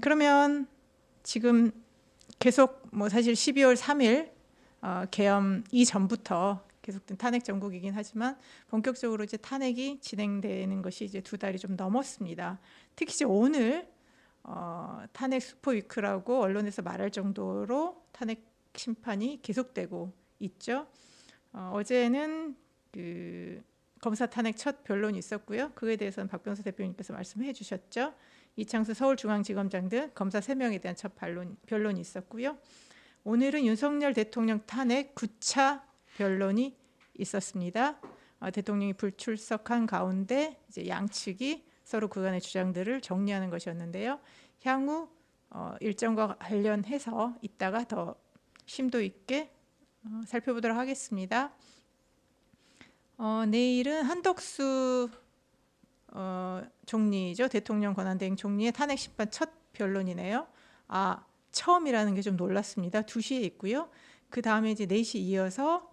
그러면 지금 계속 뭐 사실 12월 3일 계엄 이전부터 계속된 탄핵 정국이긴 하지만 본격적으로 이제 탄핵이 진행되는 것이 이제 2달이 좀 넘었습니다. 특히 이제 오늘 탄핵 슈퍼위크라고 언론에서 말할 정도로 탄핵 심판이 계속되고 있죠. 어제는 그 검사 탄핵 첫 변론이 있었고요. 그에 대해서는 박병수 대표님께서 말씀해 주셨죠. 이창수 서울중앙지검장 등 검사 3명에 대한 첫 변론이 있었고요. 오늘은 윤석열 대통령 탄핵 9차 변론이 있었습니다. 대통령이 불출석한 가운데 이제 양측이 서로 그간의 주장들을 정리하는 것이었는데요. 향후 일정과 관련해서 이따가 더 심도 있게 살펴보도록 하겠습니다. 내일은 한덕수 총리죠. 대통령 권한대행 총리의 탄핵 심판 첫 변론이네요. 처음이라는 게 좀 놀랐습니다. 2시에 있고요. 그 다음에 이제 4시 이어서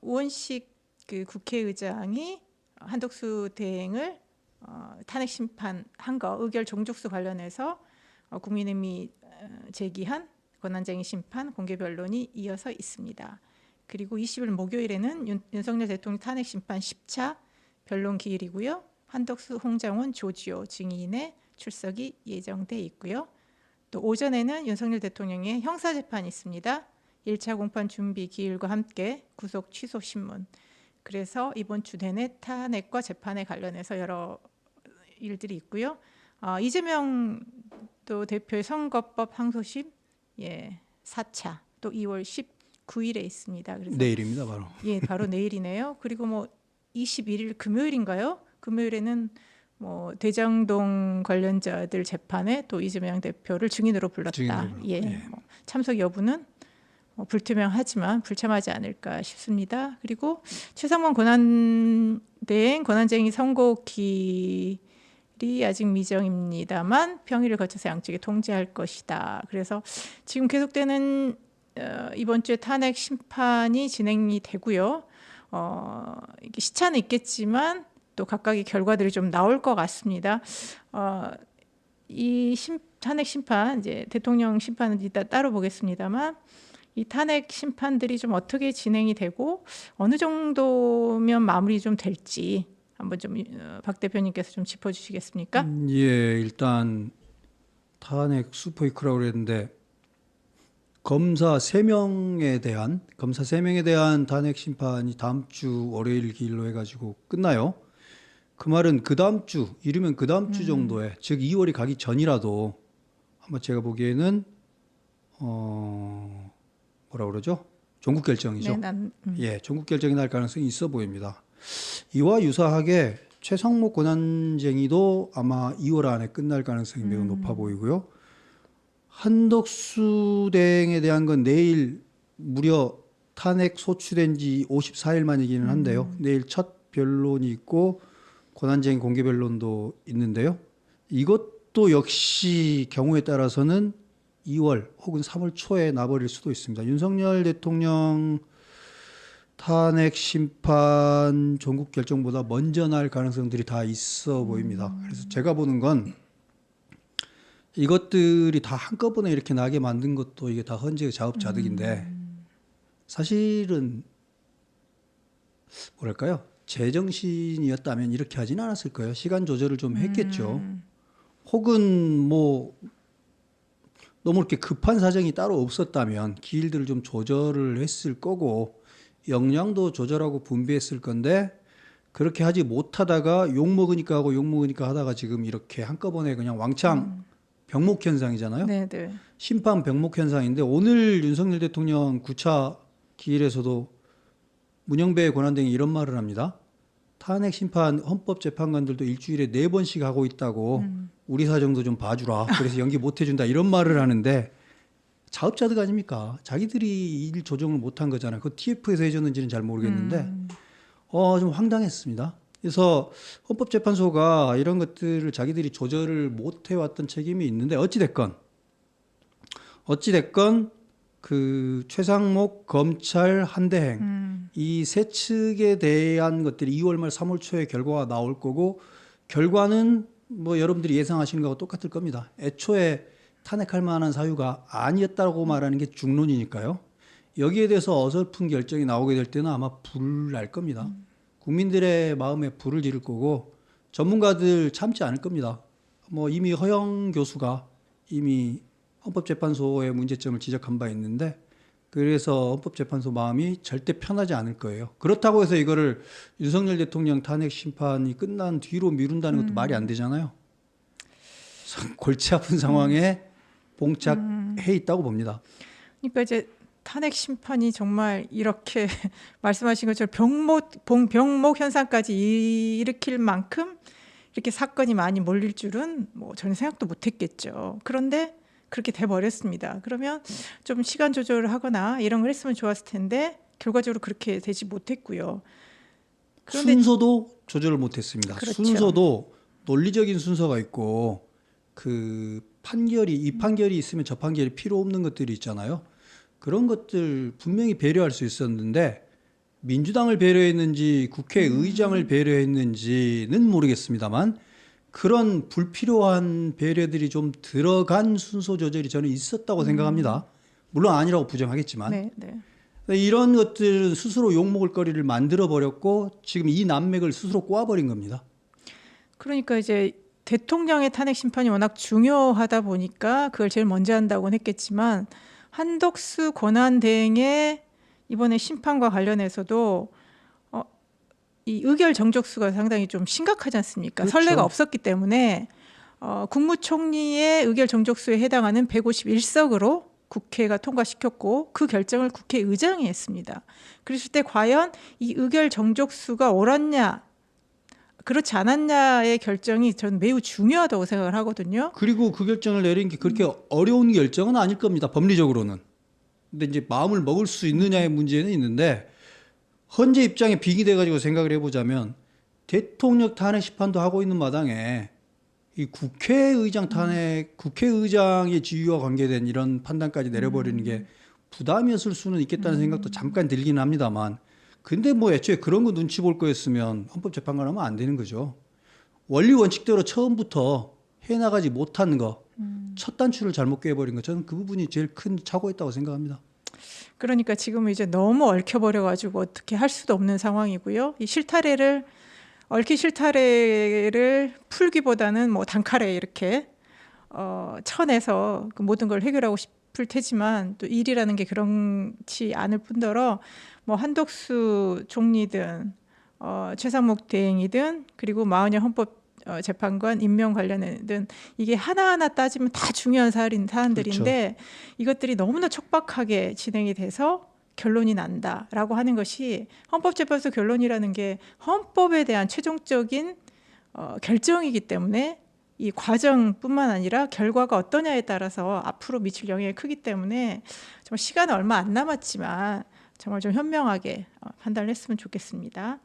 우원식 그 국회의장이 한덕수 대행을 탄핵 심판한 거 의결 종족수 관련해서 국민의힘이 제기한 권한쟁의 심판 공개 변론이 이어서 있습니다. 그리고 20일 목요일에는 윤석열 대통령 탄핵 심판 10차 변론 기일이고요. 한덕수, 홍장원, 조지호 증인의 출석이 예정돼 있고요. 또 오전에는 윤석열 대통령의 형사재판이 있습니다. 1차 공판 준비 기일과 함께 구속 취소 신문. 그래서 이번 주 내내 탄핵과 재판에 관련해서 여러 일들이 있고요. 이재명 또 대표의 선거법 항소심 4차 또 2월 19일에 있습니다. 그래서 내일입니다, 바로. 바로 내일이네요. 그리고 뭐 21일 금요일인가요? 금요일에는 뭐 대장동 관련자들 재판에 또 이재명 대표를 증인으로 불렀다. 뭐 참석 여부는 불투명하지만 불참하지 않을까 싶습니다. 그리고 최상원 권한대행 권한쟁의 선고기일이 아직 미정입니다만 평일을 거쳐서 양측에 통지할 것이다. 그래서 지금 계속되는 이번 주에 탄핵 심판이 진행이 되고요. 시차는 있겠지만 또 각각의 결과들이 좀 나올 것 같습니다. 이 탄핵 심판, 이제 대통령 심판은 이따 따로 보겠습니다만 이 탄핵 심판들이 좀 어떻게 진행이 되고 어느 정도면 마무리 좀 될지 한번 좀 박 대표님께서 좀 짚어주시겠습니까? 일단 탄핵 슈퍼위크라고 그랬는데 검사 3명에 대한 탄핵 심판이 다음 주 월요일 기일로 해가지고 끝나요. 그 말은 그 다음 주, 이르면 그 다음 주 정도에, 즉 2월이 가기 전이라도 아마 제가 보기에는 뭐라 그러죠? 종국 결정이죠. 종국 결정이 날 가능성이 있어 보입니다. 이와 유사하게 최상목 권한쟁의도 아마 2월 안에 끝날 가능성이 매우 높아 보이고요. 한덕수 대행에 대한 건 내일 무려 탄핵 소추된 지 54일 만이기는 한데요. 내일 첫 변론이 있고 권한쟁의 공개 변론도 있는데요. 이것도 역시 경우에 따라서는 2월 혹은 3월 초에 나버릴 수도 있습니다. 윤석열 대통령 탄핵 심판 종국 결정보다 먼저 날 가능성들이 다 있어 보입니다. 그래서 제가 보는 건 이것들이 다 한꺼번에 이렇게 나게 만든 것도 이게 다 헌재의 자업자득인데 사실은 뭐랄까요? 제정신이었다면 이렇게 하진 않았을 거예요. 시간 조절을 좀 했겠죠. 혹은 뭐 너무 이렇게 급한 사정이 따로 없었다면 기일들을 좀 조절을 했을 거고 역량도 조절하고 분배했을 건데 그렇게 하지 못하다가 욕먹으니까 하고 욕먹으니까 하다가 지금 이렇게 한꺼번에 그냥 왕창 병목 현상이잖아요. 네네. 심판 병목 현상인데 오늘 윤석열 대통령 9차 기일에서도 문영배 권한대행이 이런 말을 합니다. 탄핵 심판 헌법재판관들도 일주일에 4번씩 하고 있다고 우리 사정도 좀 봐주라. 그래서 연기 못 해준다. 이런 말을 하는데 자업자득 아닙니까? 자기들이 일 조정을 못한 거잖아요. 그 TF에서 해줬는지는 잘 모르겠는데 좀 황당했습니다. 그래서 헌법재판소가 이런 것들을 자기들이 조절을 못 해왔던 책임이 있는데 어찌됐건 그 최상목 검찰 한대행 이 세 측에 대한 것들이 2월 말 3월 초에 결과가 나올 거고 결과는 뭐 여러분들이 예상하시는 거하고 똑같을 겁니다. 애초에 탄핵할 만한 사유가 아니었다고 말하는 게 중론이니까요. 여기에 대해서 어설픈 결정이 나오게 될 때는 아마 불 날 겁니다. 국민들의 마음에 불을 지를 거고 전문가들 참지 않을 겁니다. 뭐 이미 허영 교수가 이미 헌법재판소의 문제점을 지적한 바 있는데 그래서 헌법재판소 마음이 절대 편하지 않을 거예요. 그렇다고 해서 이거를 윤석열 대통령 탄핵 심판이 끝난 뒤로 미룬다는 것도 말이 안 되잖아요. 골치 아픈 상황에 봉착해 있다고 봅니다. 그러니까 이제 탄핵 심판이 정말 이렇게 말씀하신 것처럼 병목 현상까지 일으킬 만큼 이렇게 사건이 많이 몰릴 줄은 뭐 저는 생각도 못했겠죠. 그런데 그렇게 돼 버렸습니다. 그러면 좀 시간 조절을 하거나 이런 걸 했으면 좋았을 텐데 결과적으로 그렇게 되지 못했고요. 그런데 순서도 조절을 못했습니다. 그렇죠. 순서도 논리적인 순서가 있고 그 판결이 이 판결이 있으면 저 판결이 필요 없는 것들이 있잖아요. 그런 것들 분명히 배려할 수 있었는데 민주당을 배려했는지 국회의장을 배려했는지는 모르겠습니다만 그런 불필요한 배려들이 좀 들어간 순서 조절이 저는 있었다고 생각합니다. 물론 아니라고 부정하겠지만 네, 네. 이런 것들은 스스로 욕먹을 거리를 만들어 버렸고 지금 이 난맥을 스스로 꼬아버린 겁니다. 그러니까 이제 대통령의 탄핵 심판이 워낙 중요하다 보니까 그걸 제일 먼저 한다고는 했겠지만 한덕수 권한대행의 이번에 심판과 관련해서도 이 의결 정족수가 상당히 좀 심각하지 않습니까? 그렇죠. 선례가 없었기 때문에 국무총리의 의결 정족수에 해당하는 151석으로 국회가 통과시켰고 그 결정을 국회의장이 했습니다. 그랬을 때 과연 이 의결 정족수가 옳았냐 그렇지 않았냐의 결정이 저는 매우 중요하다고 생각을 하거든요. 그리고 그 결정을 내린 게 그렇게 어려운 결정은 아닐 겁니다. 법리적으로는. 근데 이제 마음을 먹을 수 있느냐의 문제는 있는데 헌재 입장에 빙의 가지고 생각을 해보자면 대통령 탄핵 심판도 하고 있는 마당에 이 국회의장 탄핵, 국회의장의 지위와 관계된 이런 판단까지 내려버리는 게 부담이었을 수는 있겠다는 생각도 잠깐 들기는 합니다만 근데 뭐 애초에 그런 거 눈치 볼 거였으면 헌법재판관 하면 안 되는 거죠. 원리 원칙대로 처음부터 해나가지 못한 거, 첫 단추를 잘못 꿰버린 거 저는 그 부분이 제일 큰 착오였다고 생각합니다. 그러니까 지금은 이제 너무 얽혀버려가지고 어떻게 할 수도 없는 상황이고요. 이 얽힌 실타래를 풀기보다는 뭐 단칼에 이렇게 쳐내서 그 모든 걸 해결하고 싶을 테지만 또 일이라는 게 그렇지 않을 뿐더러 뭐 한덕수 총리든 최상목 대행이든 그리고 마은영 헌법재판관 임명 관련해든 이게 하나하나 따지면 다 중요한 사안들인데 그렇죠. 이것들이 너무나 촉박하게 진행이 돼서 결론이 난다라고 하는 것이 헌법재판소 결론이라는 게 헌법에 대한 최종적인 결정이기 때문에 이 과정뿐만 아니라 결과가 어떠냐에 따라서 앞으로 미칠 영향이 크기 때문에 정말 시간은 얼마 안 남았지만 정말 좀 현명하게 판단을 했으면 좋겠습니다.